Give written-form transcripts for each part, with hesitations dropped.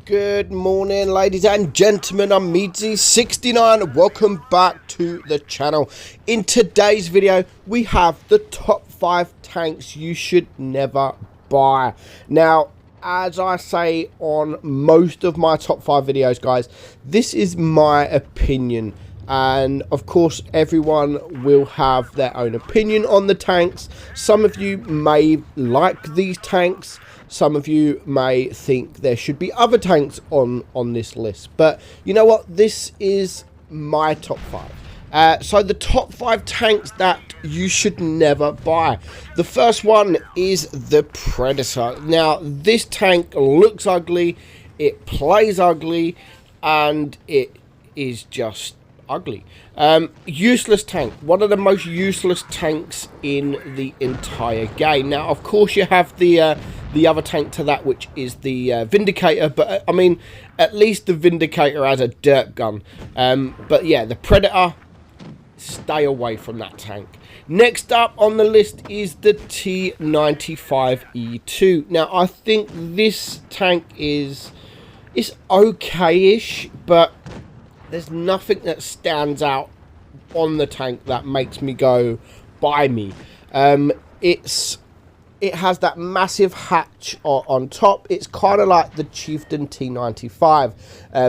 Good morning, ladies and gentlemen. I'm meadsyreplays. Welcome back to the channel. In today's video, we have the top 5 tanks you should never buy. Now, as I say on most of my top 5 videos, guys, this is my opinion. And of course, everyone will have their own opinion on the tanks. Some of you may like these tanks. Some of you may think there should be other tanks on this list. But you know what? This is my top 5. So the top 5 tanks that you should never buy. The first one is the Predator. Now, this tank looks ugly. It plays ugly. And it is just ugly. Useless tank. One of the most useless tanks in the entire game. Now, of course, you have the other tank to that, which is the Vindicator, but I mean, at least the Vindicator has a dirt gun. But yeah, the Predator, stay away from that tank. Next up on the list is the T95E2. Now, I think this tank is okay-ish, but there's nothing that stands out on the tank that makes me go, buy me. It has that massive hatch on top. It's kind of like the Chieftain T95.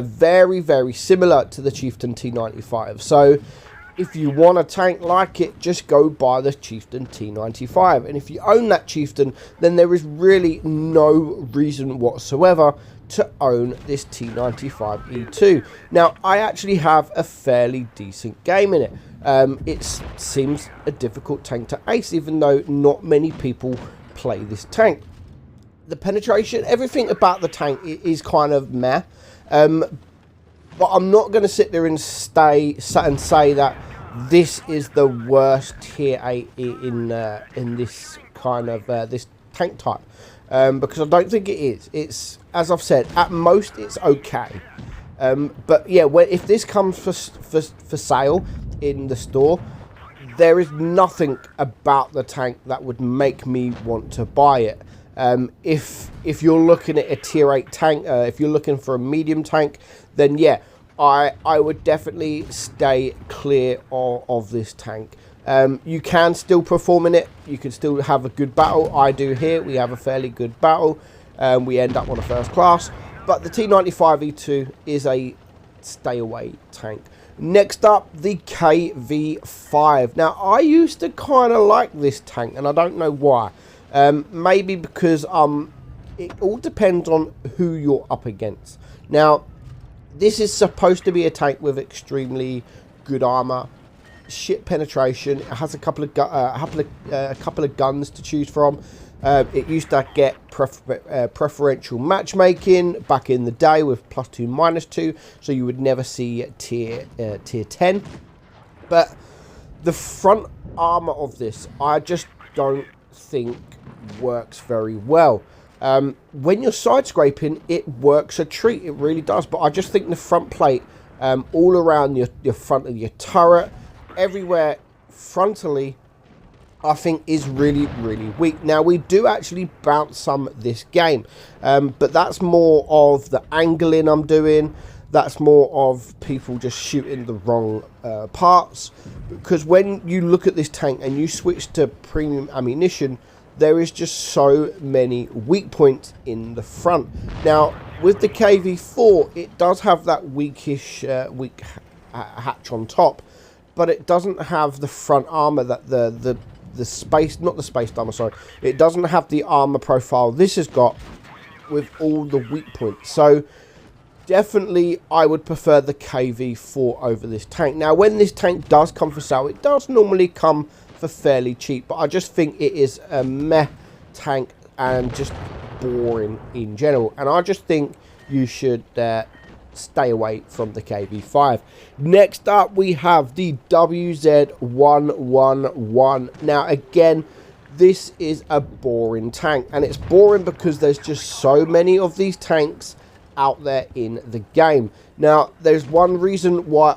Very, very similar to the Chieftain T95. So if you want a tank like it, just go buy the Chieftain T95. And if you own that Chieftain, then there is really no reason whatsoever to own this T95E2. Now, I actually have a fairly decent game in it. It seems a difficult tank to ace, even though not many people play this tank. The penetration, everything about the tank is kind of meh. But I'm not going to sit there and say that this is the worst tier 8 in this kind of this tank type. Because I don't think it is. It's, as I've said, at most it's okay. But yeah, if this comes for sale in the store, there is nothing about the tank that would make me want to buy it. If you're looking at a tier 8 tank, if you're looking for a medium tank, then yeah, I would definitely stay clear of this tank. You can still perform in it. You can still have a good battle. I do here. We have a fairly good battle. We end up on a first class. But the T95E2 is a stay away tank. Next up, the KV5. Now, I used to kind of like this tank, and I don't know why. Maybe because it all depends on who you're up against. Now, this is supposed to be a tank with extremely good armor, shit penetration. It has a couple of guns to choose from. It used to get preferential matchmaking back in the day with +2, -2, so you would never see tier 10. But the front armor of this, I just don't think works very well. When you're side scraping, it works a treat. It really does. But I just think the front plate, all around your front of your turret, everywhere frontally, I think is really, really weak. Now, we do actually bounce some this game, but that's more of the angling I'm doing. That's more of people just shooting the wrong parts. Because when you look at this tank and you switch to premium ammunition, there is just so many weak points in the front. Now, with the KV4, it does have that weak hatch on top, but it doesn't have the front armor that the space, not the space armor, sorry. It doesn't have the armor profile this has got with all the weak points. So definitely I would prefer the KV4 over this tank. Now, when this tank does come for sale, it does normally come for fairly cheap, but I just think it is a meh tank and just boring in general. And I just think you should stay away from the KV5. Next up, we have the WZ111. Now, again, this is a boring tank, and it's boring because there's just so many of these tanks out there in the game. Now, there's one reason why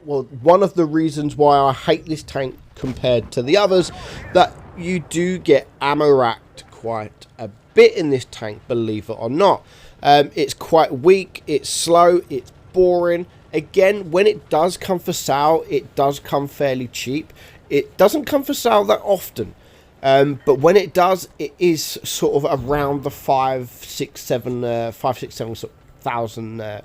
one of the reasons why I hate this tank compared to the others, that you do get ammo racked quite a bit in this tank, believe it or not. It's quite weak, it's slow, it's boring. Again, when it does come for sale, it does come fairly cheap. It doesn't come for sale that often, but when it does, it is sort of around the 5, 6, 7 thousand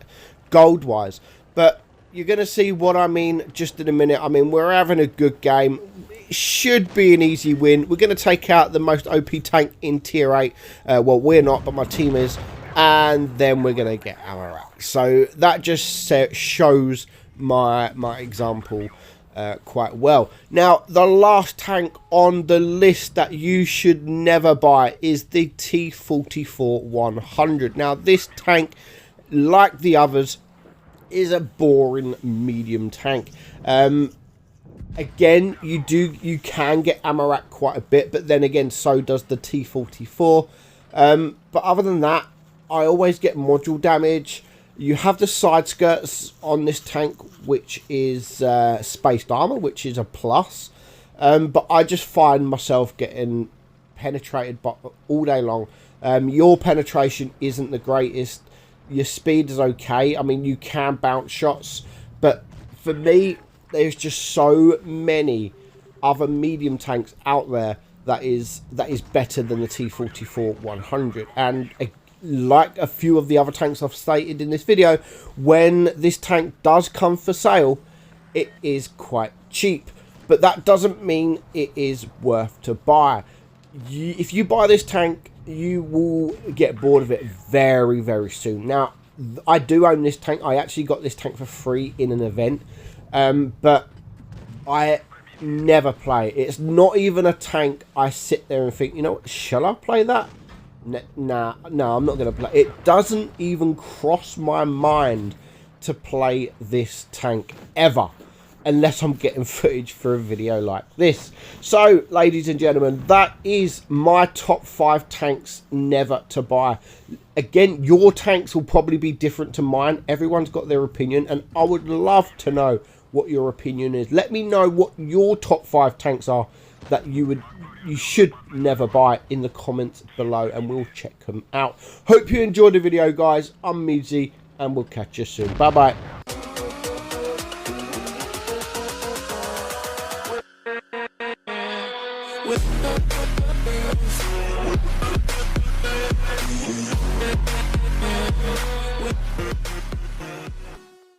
gold wise. But you're going to see what I mean just in a minute. I mean, we're having a good game. It should be an easy win. We're going to take out the most OP tank in tier 8. Well, we're not, but my team is. And then we're going to get Amarak. So that just shows my example quite well. Now, the last tank on the list that you should never buy is the T44-100. Now, this tank, like the others, is a boring medium tank. Again, you can get Amarak quite a bit, but then again, so does the T44. But other than that, I always get module damage. You have the side skirts on this tank, which is spaced armor, which is a plus. But I just find myself getting penetrated all day long. Your penetration isn't the greatest. Your speed is okay. I mean, you can bounce shots, but for me, there's just so many other medium tanks out there that is better than the T44-100. And like a few of the other tanks I've stated in this video, when this tank does come for sale, it is quite cheap, but that doesn't mean it is worth to buy. If you buy this tank, you will get bored of it very, very soon. Now, I do own this tank. I actually got this tank for free in an event, but I never play. It's not even a tank I sit there and think, you know what, shall I play that? Nah, I'm not going to play. It doesn't even cross my mind to play this tank ever, unless I'm getting footage for a video like this. So, ladies and gentlemen, that is my top 5 tanks never to buy. Again, your tanks will probably be different to mine. Everyone's got their opinion, and I would love to know what your opinion is. Let me know what your top 5 tanks are that you should never buy in the comments below, and we'll check them out. Hope you enjoyed the video, guys. I'm Meadsy, and we'll catch you soon. Bye bye.